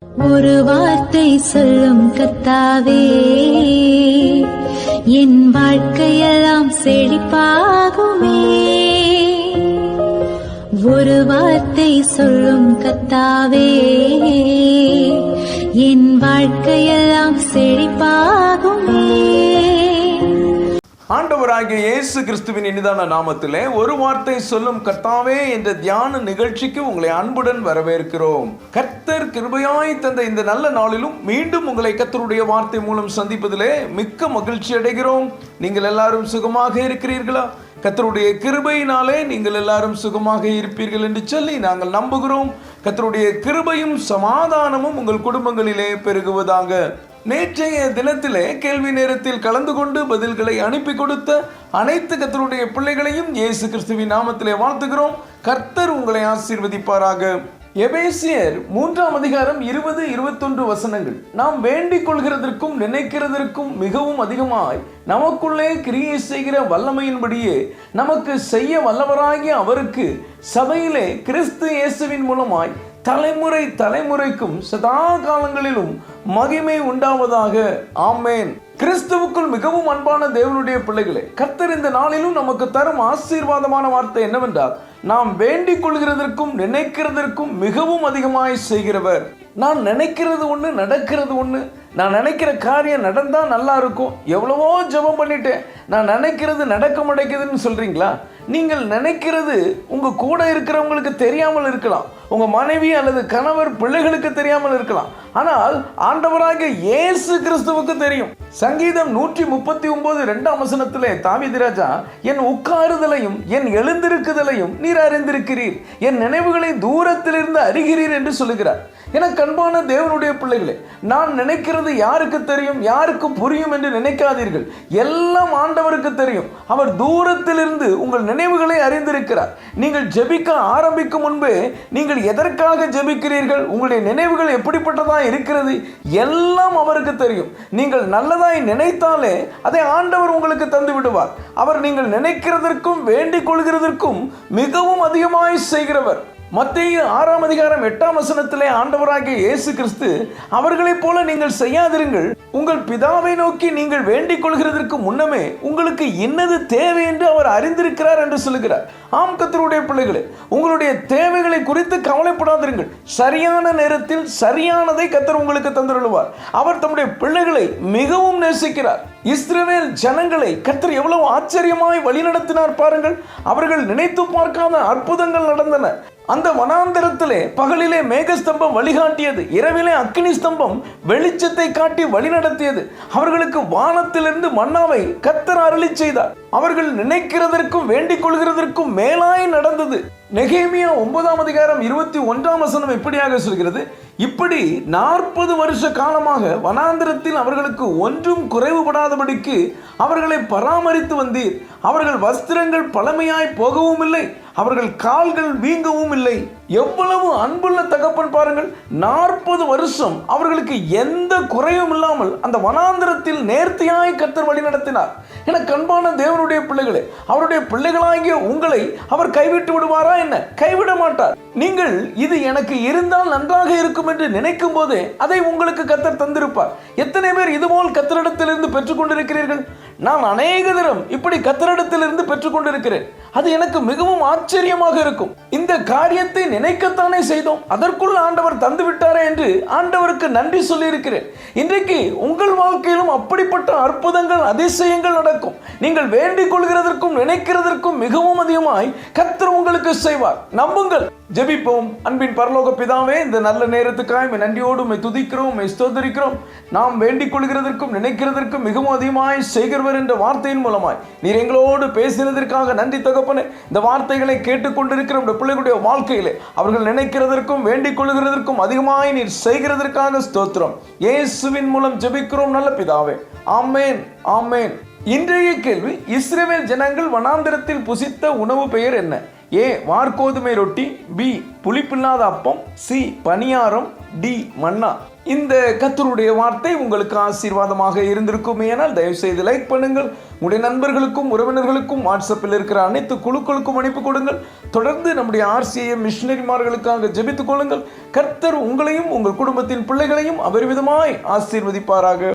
ஒரு வார்த்தை சொல்லும் கர்த்தாவே, என் வாழ்க்கையெல்லாம் செழிப்பாகுமே. ஒரு வார்த்தை சொல்லும் கர்த்தாவே, என் வாழ்க்கையெல்லாம் செழிப்பாகுமே. ஆண்டவராகிய இயேசு கிறிஸ்துவின் இனிதான நாமத்திலே ஒரு வார்த்தை சொல்லும் கர்த்தாவே என்ற தியான நிகழ்ச்சிக்கு உங்களை அன்புடன் வரவேற்கிறோம். கர்த்தர் கிருபையாய் தந்த இந்த நல்ல நாளிலும் மீண்டும் உங்களை கர்த்தருடைய வார்த்தை மூலம் சந்திப்பதிலே மிக்க மகிழ்ச்சி அடைகிறோம். நீங்கள் எல்லாரும் சுகமாக இருக்கிறீர்களா? கர்த்தருடைய கிருபையினாலே நீங்கள் எல்லாரும் சுகமாக இருப்பீர்கள் என்று சொல்லி நாங்கள் நம்புகிறோம். கர்த்தருடைய கிருபையும் சமாதானமும் உங்கள் குடும்பங்களிலே பெருகுவதாக. நேற்றைய தினத்திலே கேள்வி நேரத்தில் கலந்து கொண்டு பதில்களை அனுப்பி கொடுத்த அனைத்து கர்த்தருடைய பிள்ளைகளையும் இயேசு கிறிஸ்துவின் நாமத்திலே வாழ்த்துகிறோம். கர்த்தர் உங்களை ஆசீர்வதிப்பாராக. எபேசியர் 3ஆம் அதிகாரம் 20-21 வசனங்கள். நாம் வேண்டிக் கொள்கிறதற்கும் நினைக்கிறதற்கும் மிகவும் அதிகமாய் நமக்குள்ளே கிரியை செய்கிற வல்லமையின்படியே நமக்கு செய்ய வல்லவராகிய அவருக்கு சபையிலே கிறிஸ்து இயேசுவின் மூலமாய் தலைமுறை தலைமுறைக்கும் சதா காலங்களிலும் மகிமை உண்டாவதாக. ஆமேன். கிறிஸ்துவுக்குள் மிகவும் அன்பான தேவனுடைய பிள்ளைகளே, கர்த்தர் இந்த நாளிலும் நமக்கு தரும் ஆசீர்வாதமான வார்த்தை என்னவென்றால், நாம் வேண்டிக் கொள்கிறதற்கும் நினைக்கிறதற்கும் மிகவும் அதிகமாய் செய்கிறவர். நான் நினைக்கிறது ஒன்று, நடக்கிறது ஒன்று. நான் நினைக்கிற காரியம் நடந்தா நல்லா இருக்கும், எவ்வளவோ ஜெபம் பண்ணிட்டேன், நான் நினைக்கிறது நடக்க மாட்டேங்குதுன்னு சொல்றீங்களா? நீங்கள் நினைக்கிறது உங்க கூட இருக்கிறவங்களுக்கு தெரியாமல் இருக்கலாம், உங்க மனைவி அல்லது கணவர் பிள்ளைகளுக்கு தெரியாமல் இருக்கலாம். ஆனால் ஆண்டவராகிய இயேசு கிறிஸ்துவுக்கு தெரியும். சங்கீதம் 139 2ஆம் வசனத்திலே தாவீது ராஜா, என் உட்காருதலையும் என் எழுந்திருக்குதலையும் நீர் அறிந்திருக்கிறீர், என் நினைவுகளை தூரத்திலிருந்து அறிகிறீர் என்று சொல்லுகிறார். எனக்கு அன்பான தேவனுடைய பிள்ளைகளே, நான் நினைக்கிறது யாருக்கு தெரியும், யாருக்கு புரியும் என்று நினைக்காதீர்கள். எல்லாம் ஆண்டவருக்கு தெரியும். அவர் தூரத்திலிருந்து உங்கள் நினைவுகளை அறிந்திருக்கிறார். நீங்கள் ஜெபிக்க ஆரம்பிக்கும் முன்பே நீங்கள் எதற்காக ஜெபிக்கிறீர்கள், உங்களுடைய நினைவுகள் எப்படிப்பட்டதா இருக்கிறது, எல்லாம் அவருக்கு தெரியும். நீங்கள் நல்லதாய் நினைத்தாலே அதை ஆண்டவர் உங்களுக்கு தந்து விடுவார். அவர் நீங்கள் நினைக்கிறதற்கும் வேண்டிக் கொள்கிறதற்கும் மிகவும் அதிகமாய் செய்கிறவர். மத்தேயு 6ஆம் அதிகாரம் 8ஆம் வசனத்திலே ஆண்டவராகிய இயேசு கிறிஸ்து, அவர்களைப் போல நீங்கள் செய்யாதிருங்கள், உங்கள் பிதாவை நோக்கி நீங்கள் வேண்டிக் கொள்கிறதற்கு முன்னமே உங்களுக்கு என்னது தேவை என்று அவர் அறிந்திருக்கிறார் என்று சொல்லுகிறார். ஆம் கர்த்தருடைய பிள்ளைகளே, உங்களுடைய தேவைகளை குறித்து கவலைப்படாதிருங்கள். சரியான நேரத்தில் சரியானதை கர்த்தர் உங்களுக்கு தந்துள்ளார். அவர் தம்முடைய பிள்ளைகளை மிகவும் நேசிக்கிறார். இஸ்ரவேல் ஜனங்களை கர்த்தர் எவ்வளவு ஆச்சரியமாய் வழிநடத்தினார் பாருங்கள். அவர்கள் நினைத்து பார்க்காத அற்புதங்கள் நடந்தன. அந்த வனாந்தரத்திலே பகலிலே மேகஸ்தம்பம் வழிகாட்டியது, இரவிலே அக்கினி ஸ்தம்பம் வெளிச்சத்தை காட்டி வழிநடத்தியது. அவர்களுக்கு வானத்திலிருந்து மன்னாவை கர்த்தர் அருளி செய்தார். அவர்கள் நினைக்கிறதற்கும் வேண்டிக் கொள்கிறதற்கும் மேலாய் நடந்தது. நெகேமியா 9ஆம் அதிகாரம் 21ஆம் வசனம் இப்படியாக சொல்கிறது, இப்படி 40 வருஷ காலமாக வனாந்திரத்தில் அவர்களுக்கு ஒன்றும் குறைவுபடாதபடிக்கு அவர்களை பராமரித்து வந்தீர். அவர்கள் வஸ்திரங்கள் பழமையாய் போகவும் இல்லை, அவர்கள் கால்கள் வீங்கவும் இல்லை. எவ்வளவு அன்புள்ள தகப்பன் பாருங்கள். 40 வருஷம் அவர்களுக்கு எந்த குறையும் இல்லாமல் அந்த வனாந்திரத்தில் நேர்த்தியாய் கர்த்தர் வழி நடத்தினார். எனக்கு அன்பான தேவனுடைய பிள்ளைகளே, அவருடைய பிள்ளைகளாகிய உங்களை அவர் கைவிட்டு விடுவாரா என்ன? கைவிட மாட்டார். நீங்கள் இது எனக்கு இருந்தால் நன்றாக இருக்கும் என்று நினைக்கும் போதே அதை உங்களுக்கு கர்த்தர் தந்திருப்பார். எத்தனை பேர் இதுபோல் கர்த்தரிடத்திலிருந்து பெற்றுக் கொண்டிருக்கிறீர்கள்? நான் அநேக தரம் இப்படி கர்த்தரிடத்திலிருந்து பெற்றுக் கொண்டிருக்கிறேன். அது எனக்கு மிகவும் ஆச்சரியமாக இருக்கும். இந்த காரியத்தை நினைக்கத்தானே செய்தோம், அதற்குள் ஆண்டவர் தந்து விட்டாரே என்று ஆண்டவருக்கு நன்றி சொல்லி இருக்கிறேன். இன்றைக்கு உங்கள் வாழ்க்கையிலும் அப்படிப்பட்ட அற்புதங்கள் அதிசயங்கள் நடக்கும். நீங்கள் வேண்டிக் கொள்கிறதற்கும் நினைக்கிறதற்கும் மிகவும் அதிகமாய் கர்த்தர் உங்களுக்கு செய்வார். நம்புங்கள். ஜெபிப்போம். அன்பின் பரலோக பிதாவே, இந்த நல்ல நேரத்துக்காய் நன்றியோடு துதிக்கிறோம், ஸ்தோத்திரிக்கிறோம். நாம் வேண்டிக் கொள்கிறதற்கும் நினைக்கிறதற்கும் மிகவும் அதிகமாய் செய்கிறவர் என்ற வார்த்தையின் மூலமாய் நீர் எங்களோடு பேசினதற்காக நன்றி தகப்பனே. இந்த வார்த்தைகளை கேட்டுக்கொண்டிருக்கிற பிள்ளைகளுடைய வாழ்க்கையிலே அவர்கள் நினைக்கிறதற்கும் வேண்டிக் கொள்கிறதற்கும் அதிகமாய் நீர் செய்கிறதற்காக ஸ்தோத்திரம். இயேசுவின் மூலம் ஜெபிக்கிறோம் நல்ல பிதாவே. ஆமேன், ஆமேன். இன்றைய கேள்வி, இஸ்ரவேல் ஜனங்கள் வனாந்திரத்தில் புசித்த உணவு பெயர் என்ன? ஏ வார்கோதுமை ரொட்டி, பி புளிப்பில்லாத அப்பம், சி பணியாரம், டி மன்னா. இந்த கர்த்தருடைய வார்த்தை உங்களுக்கு ஆசீர்வாதமாக இருந்திருக்குமே ஆனால் தயவு செய்து லைக் பண்ணுங்கள். உங்களுடைய நண்பர்களுக்கும் உறவினர்களுக்கும் வாட்ஸ்அப்பில் இருக்கிற அனைத்து குழுக்களுக்கும் அனுப்பி கொடுங்கள். தொடர்ந்து நம்முடைய RCIM மிஷனரிமார்களுக்காக ஜெபித்துக் கொள்ளுங்கள். கர்த்தர் உங்களையும் உங்கள் குடும்பத்தின் பிள்ளைகளையும் அபரிவிதமாய் ஆசீர்வதிப்பாராக.